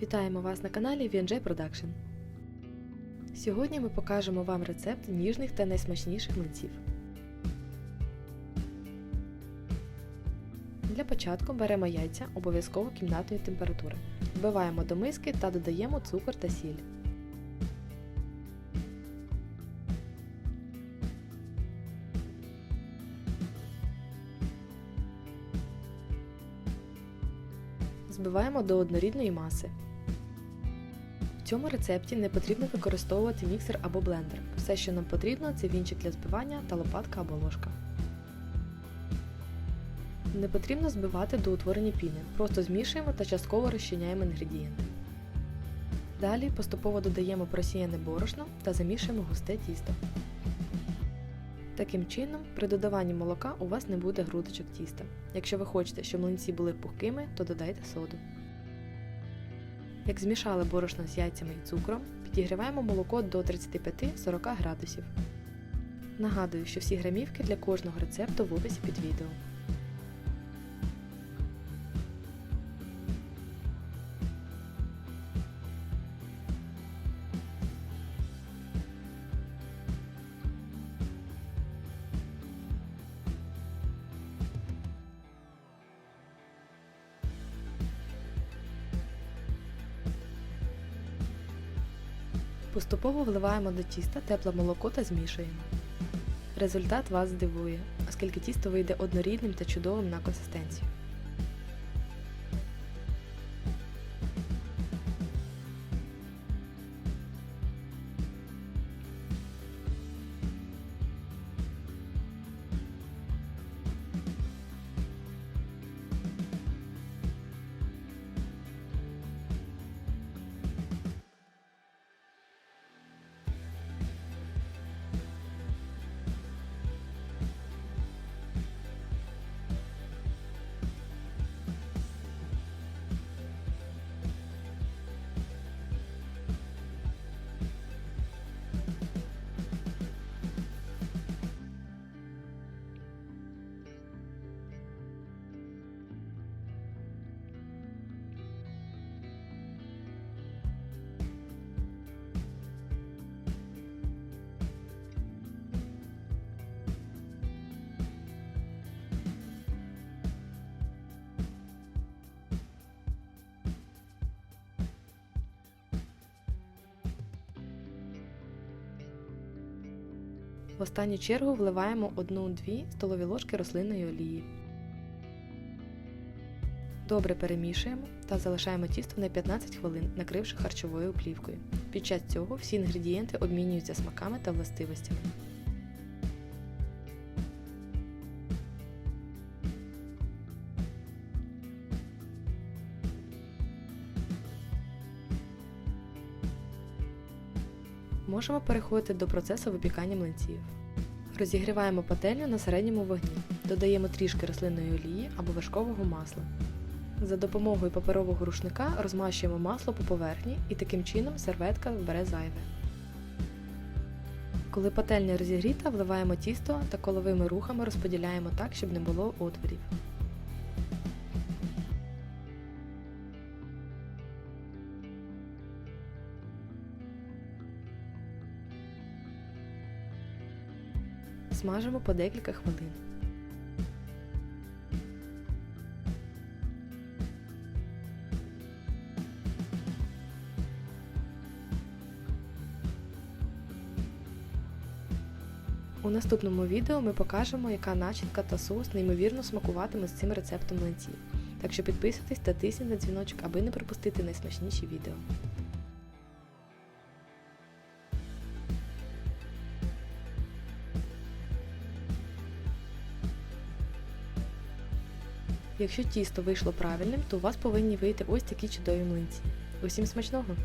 Вітаємо вас на каналі V&J Production. Сьогодні ми покажемо вам рецепт ніжних та найсмачніших млинців. Для початку беремо яйця обов'язково кімнатної температури. Вбиваємо до миски та додаємо цукор та сіль. Збиваємо до однорідної маси. В цьому рецепті не потрібно використовувати міксер або блендер. Все, що нам потрібно, це вінчик для збивання та лопатка або ложка. Не потрібно збивати до утворення піни, просто змішуємо та частково розчиняємо інгредієнти. Далі поступово додаємо просіяне борошно та замішуємо густе тісто. Таким чином, при додаванні молока у вас не буде грудочок тіста. Якщо ви хочете, щоб млинці були пухкими, то додайте соду. Як змішали борошно з яйцями і цукром, підігріваємо молоко до 35-40 градусів. Нагадую, що всі грамівки для кожного рецепту в описі під відео. Поступово вливаємо до тіста тепле молоко та змішуємо. Результат вас здивує, оскільки тісто вийде однорідним та чудовим на консистенцію. В останню чергу вливаємо 1-2 столові ложки рослинної олії. Добре перемішуємо та залишаємо тісто на 15 хвилин, накривши харчовою плівкою. Під час цього всі інгредієнти обмінюються смаками та властивостями. Можемо переходити до процесу випікання млинців. Розігріваємо пательню на середньому вогні, додаємо трішки рослинної олії або вершкового масла. За допомогою паперового рушника розмащуємо масло по поверхні і таким чином серветка вбере зайве. Коли пательня розігріта, вливаємо тісто та коловими рухами розподіляємо так, щоб не було отворів. Смажимо по декілька хвилин. У наступному відео ми покажемо, яка начинка та соус неймовірно смакуватиме з цим рецептом млинців. Так що підписуйтесь та тисніть на дзвіночок, аби не пропустити найсмачніші відео. Якщо тісто вийшло правильним, то у вас повинні вийти ось такі чудові млинці. Усім смачного!